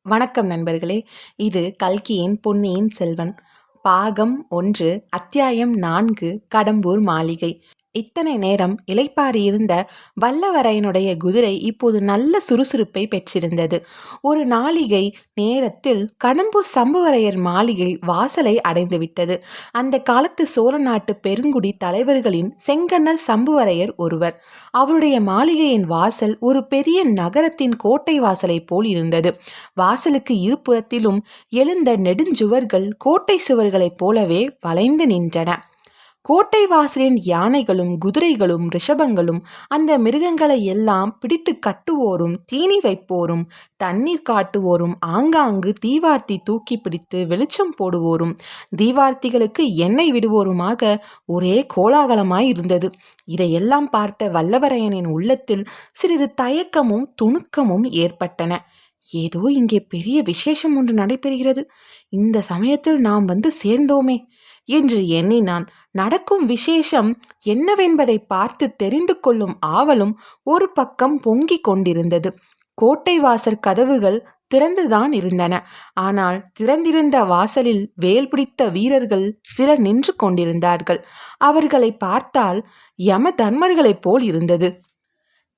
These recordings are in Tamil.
வணக்கம் நண்பர்களே. இது கல்கியின் பொன்னியின் செல்வன் பாகம் 1 அத்தியாயம் 4 கடம்பூர் மாளிகை. இத்தனை நேரம் இளைப்பாறி இருந்த வல்லவரையனுடைய குதிரை இப்போது நல்ல சுறுசுறுப்பை பெற்றிருந்தது. ஒரு நாளிகை நேரத்தில் கடம்பூர் சம்புவரையர் மாளிகை வாசலை அடைந்துவிட்டது. அந்த காலத்து சோழ நாட்டு பெருங்குடி தலைவர்களின் செங்கன்னர் சம்புவரையர் ஒருவர். அவருடைய மாளிகையின் வாசல் ஒரு பெரிய நகரத்தின் கோட்டை வாசலை போல் இருந்தது. வாசலுக்கு இருபுறத்திலும் எழுந்த நெடுஞ்சுவர்கள் கோட்டை சுவர்களைப் போலவே வளைந்து நின்றன. கோட்டை வாசலின் யானைகளும் குதிரைகளும் ரிஷபங்களும் அந்த மிருகங்களை எல்லாம் பிடித்து கட்டுவோரும் தீனி வைப்போரும் தண்ணீர் காட்டுவோரும் ஆங்காங்கு தீவார்த்தி தூக்கி பிடித்து வெளிச்சம் போடுவோரும் தீவார்த்திகளுக்கு எண்ணெய் விடுவோருமாக ஒரே கோலாகலமாய் இருந்தது. இதையெல்லாம் பார்த்த வல்லவரையனின் உள்ளத்தில் சிறிது தயக்கமும் துணுக்கமும் ஏற்பட்டன. ஏதோ இங்கே பெரிய விசேஷம் ஒன்று நடைபெறுகிறது. இந்த சமயத்தில் நாம் வந்து சேர்ந்தோமே என்று எண்ணினான். நடக்கும் விசேஷம் என்னவென்பதை பார்த்து தெரிந்து கொள்ளும் ஆவலும் ஒரு பக்கம் பொங்கிக் கொண்டிருந்தது. கோட்டை வாசற் கதவுகள் திறந்துதான் இருந்தன. ஆனால் திறந்திருந்த வாசலில் வேல் பிடித்த வீரர்கள் சிலர் நின்று கொண்டிருந்தார்கள். அவர்களை பார்த்தால் யம தர்மர்களைப் போல் இருந்தது.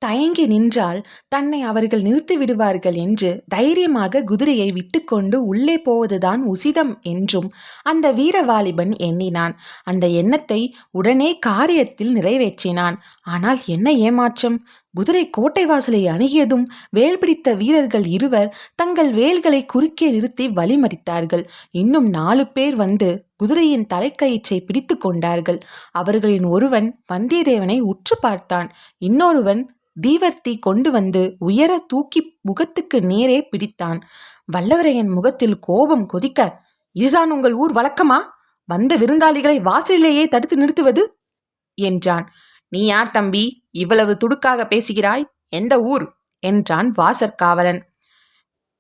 தயங்கி நின்றால் தன்னை அவர்கள் நிறுத்தி விடுவார்கள் என்று தைரியமாக குதிரையை விட்டுக்கொண்டு உள்ளே போவதுதான் உசிதம் என்றும் அந்த வீரவாலிபன் எண்ணினான். அந்த எண்ணத்தை உடனே காரியத்தில் நிறைவேற்றினான். ஆனால் என்ன ஏமாற்றம்! குதிரை கோட்டை வாசலை அணுகியதும் வேல் பிடித்த வீரர்கள் இருவர் தங்கள் வேல்களை குறுக்கே நிறுத்தி வழிமறித்தார்கள். இன்னும் 4 பேர் வந்து குதிரையின் தலைக்கயிற்றை பிடித்து கொண்டார்கள். அவர்களின் ஒருவன் வந்தியத்தேவனை உற்று பார்த்தான். இன்னொருவன் தீவர்த்தி கொண்டு வந்து உயர தூக்கி முகத்துக்கு நேரே பிடித்தான். வல்லவரையன் முகத்தில் கோபம் கொதிக்க, இதுதான் உங்கள் ஊர் வழக்கமா? வந்த விருந்தாளிகளை வாசலிலேயே தடுத்து நிறுத்துவது என்றான். நீ யார் தம்பி? இவ்வளவு துடுக்காக பேசுகிறாய்? எந்த ஊர் என்றான் வாசற்காவலன்.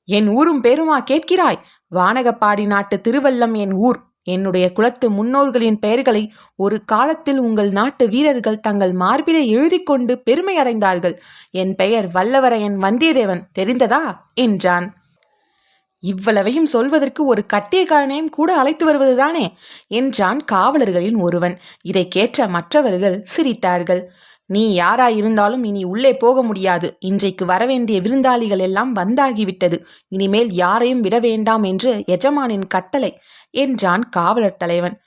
என் ஊரும் பேருமா கேட்கிறாய்? வானகப்பாடி நாட்டு திருவல்லம் என் ஊர். என்னுடைய குலத்து முன்னோர்களின் பெயர்களை ஒரு காலத்தில் உங்கள் நாட்டு வீரர்கள் தங்கள் மார்பிலை எழுதி கொண்டு பெருமை அடைந்தார்கள். என் பெயர் வல்லவரையன் வந்தியத்தேவன், தெரிந்ததா என்றான். இவ்வளவையும் சொல்வதற்கு ஒரு கட்டியக்காரனையும் கூட அழைத்து வருவதுதானே என்றான் காவலர்களின் ஒருவன். இதை கேட்ட மற்றவர்கள் சிரித்தார்கள். நீ யாராயிருந்தாலும் இனி உள்ளே போக முடியாது. இன்றைக்கு வரவேண்டிய விருந்தாளிகள் எல்லாம் வந்தாகிவிட்டது. இனிமேல் யாரையும் விட வேண்டாம் என்று எஜமானின் கட்டளை என்றான் காவலர் தலைவன்.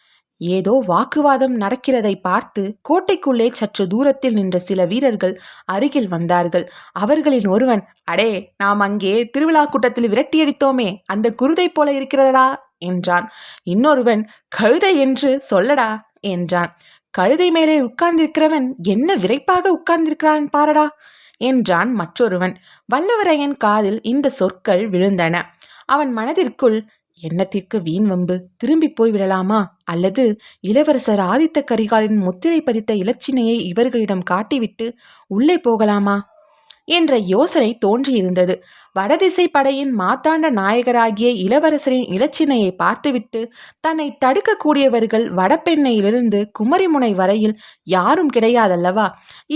ஏதோ வாக்குவாதம் நடக்கிறதை பார்த்து கோட்டைக்குள்ளே சற்று தூரத்தில் நின்ற சில வீரர்கள் அருகில் வந்தார்கள். அவர்களின் ஒருவன், அடே, நாம் அங்கே திருவிழா கூட்டத்தில் விரட்டியடித்தோமே, அந்த குருதை போல இருக்கிறதா என்றான். இன்னொருவன், கழுதை என்று சொல்லடா என்றான். கழுதை மேலே உட்கார்ந்திருக்கிறவன் என்ன விரைப்பாக உட்கார்ந்திருக்கிறான் பாரடா என்றான் மற்றொருவன். வல்லவரையன் காதில் இந்த சொற்கள் விழுந்தன. அவன் மனதிற்குள், எண்ணத்திற்கு வீண் வம்பு, திரும்பி போய் விடலாமா, அல்லது இளவரசர் ஆதித்த கரிகாலின் முத்திரை பதித்த இலச்சினையை இவர்களிடம் காட்டிவிட்டு உள்ளே போகலாமா என்ற யோசனை தோன்றியிருந்தது. வடதிசை படையின் மாத்தாண்ட நாயகராகிய இளவரசரின் இலச்சினையை பார்த்துவிட்டு தன்னை தடுக்கக்கூடியவர்கள் வடபெண்ணையிலிருந்து குமரிமுனை வரையில் யாரும் கிடையாதல்லவா?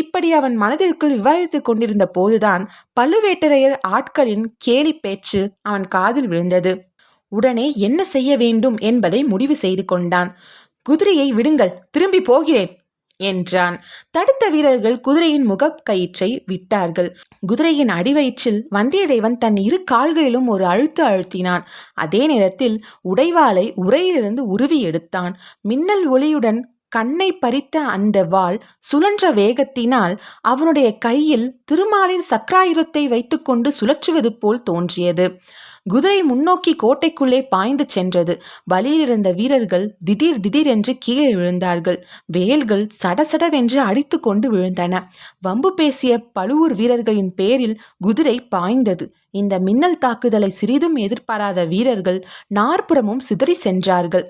இப்படி அவன் மனதிற்குள் விவாதித்து கொண்டிருந்த போதுதான் பழுவேட்டரையர் ஆட்களின் கேலி பேச்சு அவன் காதில் விழுந்தது. உடனே என்ன செய்ய வேண்டும் என்பதை முடிவு செய்து கொண்டான். குதிரையை விடுங்கள், திரும்பி போகிறேன் என்றான். தடுத்த வீரர்கள் குதிரையின் முகக்கயிற்றை விட்டார்கள். குதிரையின் அடிவயிற்றில் வந்தியத்தேவன் தன் 2 கால்களிலும் ஒரு அழுத்து அழுத்தினான். அதே நேரத்தில் உடைவாளை உரையிலிருந்து உருவி எடுத்தான். மின்னல் ஒளியுடன் கண்ணை பறித்த அந்த வாள் சுழன்ற வேகத்தினால் அவனுடைய கையில் திருமாலின் சக்கராயுதத்தை வைத்துக்கொண்டு சுழற்றுவது போல் தோன்றியது. குதிரை முன்னோக்கி கோட்டைக்குள்ளே பாய்ந்து சென்றது. வழியிலிருந்த வீரர்கள் திடீர் திடீர் என்று கீழே விழுந்தார்கள். வேல்கள் சடசடவென்று அடித்து கொண்டு விழுந்தன. வம்பு பேசிய பழுவூர் வீரர்களின் பேரில் குதிரை பாய்ந்தது. இந்த மின்னல் தாக்குதலை சிறிதும் எதிர்பாராத வீரர்கள் நாற்புறமும் சிதறி சென்றார்கள்.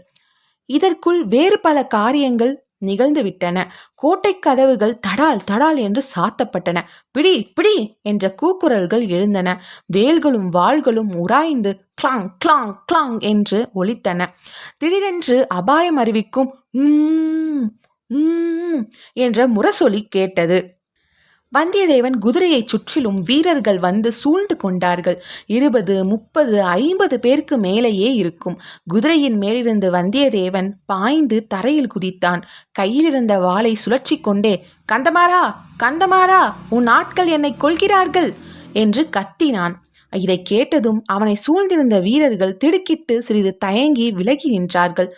இதற்குள் வேறு பல காரியங்கள் நிகழ்ந்துவிட்டன. கோட்டை கதவுகள் தடால் தடால் என்று சாத்தப்பட்டன. பிடி பிடி என்ற கூக்குரல்கள் எழுந்தன. வேல்களும் வாள்களும் உராய்ந்து கிளாங் கிளாங் கிளாங் என்று ஒலித்தன. திடீரென்று அபாயம் அறிவிக்கும் என்ற முரசொலி கேட்டது. வந்தியத்தேவன் குதிரையை சுற்றிலும் வீரர்கள் வந்து சூழ்ந்து கொண்டார்கள். 20, 30, 50 பேருக்கு மேலேயே இருக்கும். குதிரையின் மேலிருந்து வந்தியத்தேவன் பாய்ந்து தரையில் குதித்தான். கையிலிருந்த வாளை சுழற்றி கொண்டே, கந்தமாறா, கந்தமாறா, உன் ஆட்கள் என்னை கொல்கிறார்கள் என்று கத்தினான். இதை கேட்டதும் அவனை சூழ்ந்திருந்த வீரர்கள் திடுக்கிட்டு சிறிது தயங்கி விலகி நின்றார்கள்.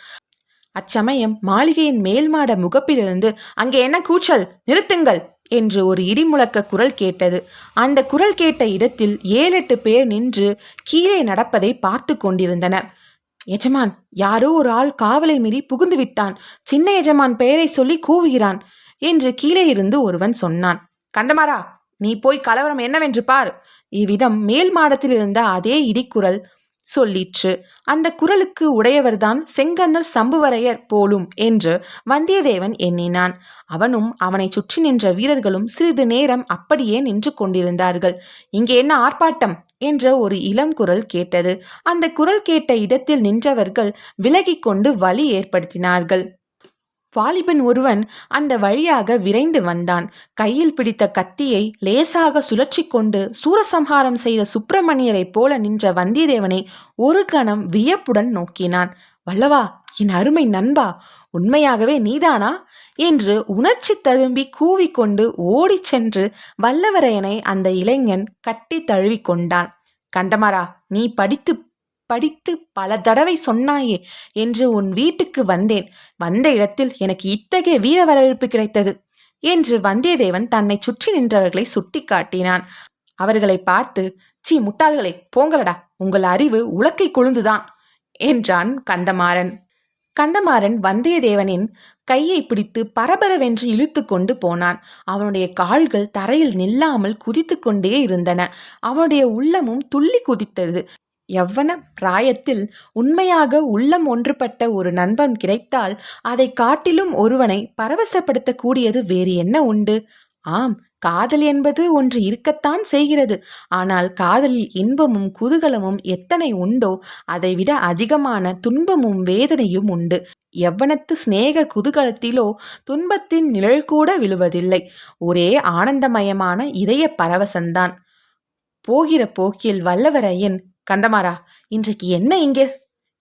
அச்சமயம் மாளிகையின் மேல்மாட முகப்பிலிருந்து, அங்கே என்ன கூச்சல், நிறுத்துங்கள் என்று ஒரு இடிமுழக்க குரல் கேட்டது. அந்த குரல் கேட்ட இடத்தில் 7-8 பேர் நின்று கீழே நடப்பதை பார்த்து கொண்டிருந்தனர். எஜமான், யாரோ ஒரு ஆள் காவலை மீறி புகுந்து விட்டான், சின்ன எஜமான் பெயரை சொல்லி கூவுகிறான் என்று கீழே இருந்து ஒருவன் சொன்னான். கந்தமாறா, நீ போய் கலவரம் என்னவென்று பார். இவ்விதம் மேல் மாடத்தில் இருந்த அதே இடிக்குரல் சொல்லிற்று. அந்த குரலுக்கு உடையவர்தான் செங்கண்ணர் சம்புவரையர் போலும் என்று வந்தியத்தேவன் எண்ணினான். அவனும் அவனை சுற்றி நின்ற வீரர்களும் சிறிது நேரம் அப்படியே நின்று கொண்டிருந்தார்கள். இங்கே என்ன ஆர்ப்பாட்டம் என்ற ஒரு இளம் குரல் கேட்டது. அந்த குரல் கேட்ட இடத்தில் நின்றவர்கள் விலகி கொண்டு வழி ஏற்படுத்தினார்கள். வாலிபன் ஒருவன் அந்த வழியாக விரைந்து வந்தான். கையில் பிடித்த கத்தியை லேசாக சுழற்றி கொண்டு சூரசம்ஹாரம் செய்த சுப்பிரமணியரைப் போல நின்ற வந்தியத்தேவனை ஒரு கணம் வியப்புடன் நோக்கினான். வல்லவா, என் அருமை நண்பா, உண்மையாகவே நீதானா என்று உணர்ச்சி ததும்பி கூவிக்கொண்டு ஓடிச் சென்று வல்லவரையனை அந்த இளைஞன் கட்டி தழுவி கொண்டான். கந்தமாறா, நீ படித்து பல தடவை சொன்னாயே என்று உன் வீட்டுக்கு வந்தேன். வந்த இடத்தில் எனக்கு இத்தகைய வீர வரவேற்பு கிடைத்தது என்று வந்தியத்தேவன் தன்னை சுற்றி நின்றவர்களை சுட்டி காட்டினான். அவர்களை பார்த்து, சீ முட்டாள்களே, போங்களடா, உங்கள் அறிவு உலக்கை கொழுந்துதான் என்றான் கந்தமாறன். கந்தமாறன் வந்தியத்தேவனின் கையை பிடித்து பரபரவென்று இழுத்து கொண்டு போனான். அவனுடைய கால்கள் தரையில் நில்லாமல் குதித்து கொண்டே இருந்தன. அவனுடைய உள்ளமும் துள்ளி குதித்தது. யவ்வன பிராயத்தில் உண்மையாக உள்ளம் ஒன்றுபட்ட ஒரு நண்பன் கிடைத்தால் அதை காட்டிலும் ஒருவனை பரவசப்படுத்தக்கூடியது வேறு என்ன உண்டு? ஆம், காதல் என்பது ஒன்று இருக்கத்தான் செய்கிறது. ஆனால் காதலில் இன்பமும் குதூகலமும் எத்தனை உண்டோ அதைவிட அதிகமான துன்பமும் வேதனையும் உண்டு. யவ்வனத்து சிநேக குதூகலத்திலோ துன்பத்தின் நிழல் கூட விழுவதில்லை. ஒரே ஆனந்தமயமான இதய பரவசந்தான். போகிற போக்கில் வல்லவரையன், கந்தமாறா, இன்றைக்கு என்ன இங்கே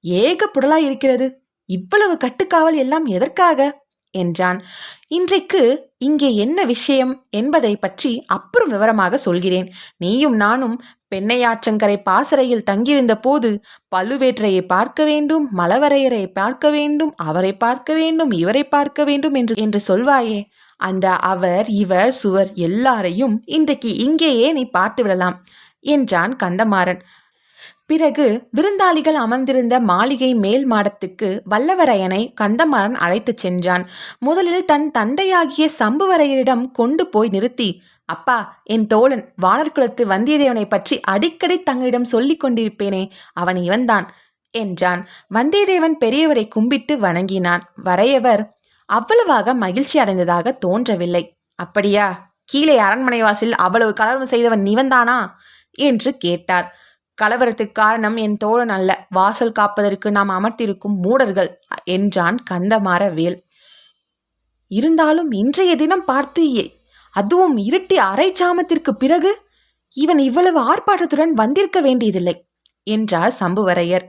ஏக புடலாய் இருக்கிறது? இவ்வளவு கட்டுக்காவல் எல்லாம் எதற்காக என்றான். இன்றைக்கு இங்கே என்ன விஷயம் என்பதை பற்றி அப்புறம் விவரமாக சொல்கிறேன். நீயும் நானும் பெண்ணையாற்றங்கரை பாசறையில் தங்கியிருந்த போது பழுவேற்றையை பார்க்க வேண்டும், மலவரையரை பார்க்க வேண்டும், அவரை பார்க்க வேண்டும், இவரை பார்க்க வேண்டும் என்று சொல்வாயே, அந்த அவர் இவர் சுவர் எல்லாரையும் இன்றைக்கு இங்கேயே நீ பார்த்து விடலாம் என்றான் கந்தமாறன். பிறகு விருந்தாளிகள் அமர்ந்திருந்த மாளிகை மேல் மாடத்துக்கு வல்லவரையனை கந்தமாறன் அழைத்துச் சென்றான். முதலில் தன் தந்தையாகிய சம்புவரையரிடம் கொண்டு போய் நிறுத்தி, அப்பா, என் தோழன் வானர்குலத்து வந்தியத்தேவனை பற்றி அடிக்கடி தங்களிடம் சொல்லிக் கொண்டிருப்பேனே, அவன் இவன்தான் என்றான். வந்தியத்தேவன் பெரியவரை கும்பிட்டு வணங்கினான். வரையவர் அவ்வளவாக மகிழ்ச்சி அடைந்ததாக தோன்றவில்லை. அப்படியா, கீழே அரண்மனை வாசலில் அவ்வளவு கலவரம் செய்தவன் இவன்தானா என்று கேட்டார். கலவரத்துக்கு காரணம் என் தோழன் அல்ல, வாசல் காப்பதற்கு நாம் அமர்த்திருக்கும் மூடர்கள் என்றான் கந்தமாறவேல். இருந்தாலும் இன்றைய தினம் பார்த்து, அதுவும் இருட்டி அரை சாமத்திற்கு பிறகு, இவன் இவ்வளவு ஆர்ப்பாட்டத்துடன் வந்திருக்க வேண்டியதில்லை என்றார் சம்புவரையர்.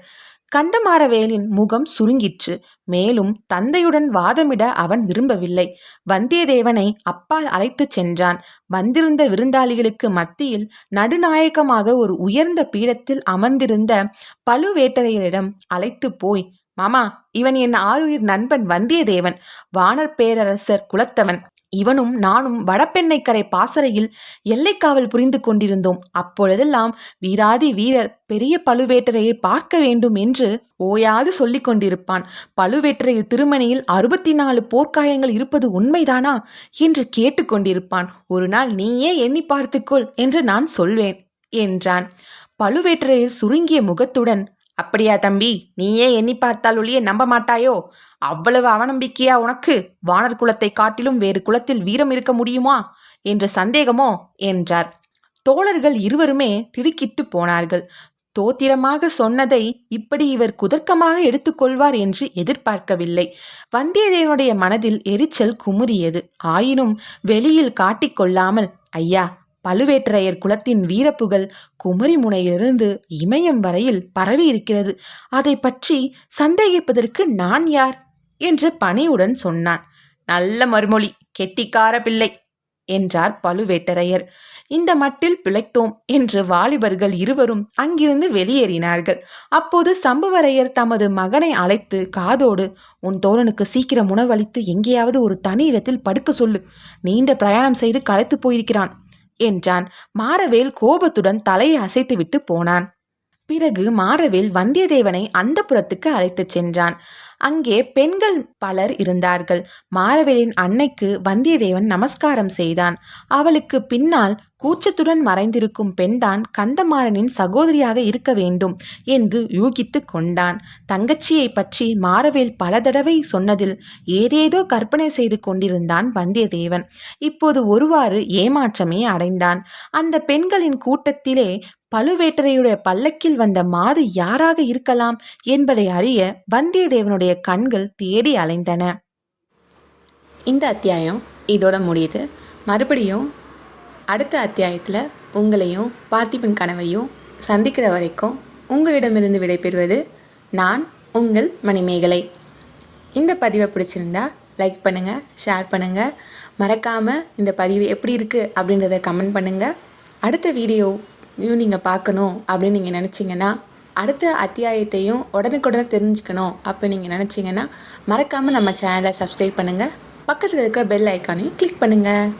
கந்தமாறவேலின் முகம் சுருங்கிற்று. மேலும் தந்தையுடன் வாதமிட அவன் விரும்பவில்லை. வந்தியத்தேவனை அப்பால் அழைத்துச் சென்றான். வந்திருந்த விருந்தாளிகளுக்கு மத்தியில் நடுநாயகமாக ஒரு உயர்ந்த பீடத்தில் அமர்ந்திருந்த பழுவேட்டரையரிடம் அழைத்து போய், மாமா, இவன் என் ஆருயிர் நண்பன் வந்தியத்தேவன், வானர் பேரரசர் குலத்தவன். இவனும் நானும் வடபெண்ணைக்கரை பாசறையில் எல்லைக்காவல் புரிந்து கொண்டிருந்தோம். அப்பொழுதெல்லாம் வீராதி வீரர் பெரிய பழுவேட்டரையை பார்க்க வேண்டும் என்று ஓயாது சொல்லிக் கொண்டிருப்பான். பழுவேட்டரையர் திருமணியில் 64 போர்க்காயங்கள் இருப்பது உண்மைதானா என்று கேட்டுக்கொண்டிருப்பான். ஒரு நாள் நீயே எண்ணி பார்த்துக்கொள் என்று நான் சொல்வேன் என்றான். பழுவேட்டரையர் சுருங்கிய முகத்துடன், அப்படியா தம்பி, நீயே எண்ணி பார்த்தால் ஒழிய நம்ப மாட்டாயோ? அவ்வளவு அவநம்பிக்கையா உனக்கு? வானர் குலத்தை காட்டிலும் வேறு குலத்தில் வீரம் இருக்க முடியுமா என்ற சந்தேகமோ என்றார். தோழர்கள் இருவருமே திடுக்கிட்டு போனார்கள். தோத்திரமாக சொன்னதை இப்படி இவர் குதர்க்கமாக எடுத்துக்கொள்வார் என்று எதிர்பார்க்கவில்லை. வந்தியத்தேவனுடைய மனதில் எரிச்சல் குமுறியது. ஆயினும் வெளியில் காட்டிக்கொள்ளாமல், ஐயா, பழுவேட்டரையர் குலத்தின் வீரப்புகழ் குமரிமுனையிலிருந்து இமயம் வரையில் பரவி இருக்கிறது. அதை பற்றி சந்தேகிப்பதற்கு நான் யார் என்று பணிவுடன் சொன்னான். நல்ல மறுமொழி, கெட்டிக்கார பிள்ளை என்றார் பழுவேட்டரையர். இந்த மட்டில் பிழைத்தோம் என்று வாலிபர்கள் இருவரும் அங்கிருந்து வெளியேறினார்கள். அப்போது சம்புவரையர் தமது மகனை அழைத்து காதோடு, உன் தோழனுக்கு சீக்கிரம் உணவளித்து எங்கேயாவது ஒரு தனி இடத்தில் படுக்க சொல்லு. நீண்ட பிரயாணம் செய்து களைத்து போயிருக்கிறான் என்றான். மாரவேல் கோபத்துடன் தலையை அசைத்துவிட்டு போனான். பிறகு மாரவேல் வந்தியத்தேவனை அந்த புறத்துக்கு அழைத்துச் சென்றான். அங்கே பெண்கள் பலர் இருந்தார்கள். மாரவேலின் அன்னைக்கு வந்தியத்தேவன் நமஸ்காரம் செய்தான். அவளுக்கு பின்னால் கூச்சத்துடன் மறைந்திருக்கும் பெண்தான் கந்தமாறனின் சகோதரியாக இருக்க வேண்டும் என்று யூகித்து கொண்டான். தங்கச்சியை பற்றி மாரவேல் பல தடவை சொன்னதில் ஏதேதோ கற்பனை செய்து கொண்டிருந்தான் வந்தியத்தேவன். இப்போது ஒருவாறு ஏமாற்றமே அடைந்தான். அந்த பெண்களின் கூட்டத்திலே பழுவேட்டரையுடைய பல்லக்கில் வந்த மாது யாராக இருக்கலாம் என்பதை அறிய வந்தியத்தேவனுடைய கண்கள் தேடி அலைந்தன. இந்த அத்தியாயம் இதோட முடியுது. மறுபடியும் அடுத்த அத்தியாயத்தில் உங்களையும் பார்த்திபன் கனவையும் சந்திக்கிற வரைக்கும் உங்களிடமிருந்து விடைபெறுவது நான் உங்கள் மணிமேகலை. இந்த பதிவை பிடிச்சிருந்தா லைக் பண்ணுங்கள், ஷேர் பண்ணுங்கள். மறக்காமல் இந்த பதிவு எப்படி இருக்குது அப்படின்றத கமெண்ட் பண்ணுங்கள். அடுத்த வீடியோவையும் நீங்கள் பார்க்கணும் அப்படின்னு நீங்கள் நினச்சிங்கன்னா, அடுத்த அத்தியாயத்தையும் உடனுக்குடன் தெரிஞ்சுக்கணும் அப்போ நீங்கள் நினச்சிங்கன்னா மறக்காமல் நம்ம சேனலை சப்ஸ்கிரைப் பண்ணுங்கள். பக்கத்தில் இருக்கிற பெல் ஐக்கானையும் கிளிக் பண்ணுங்கள்.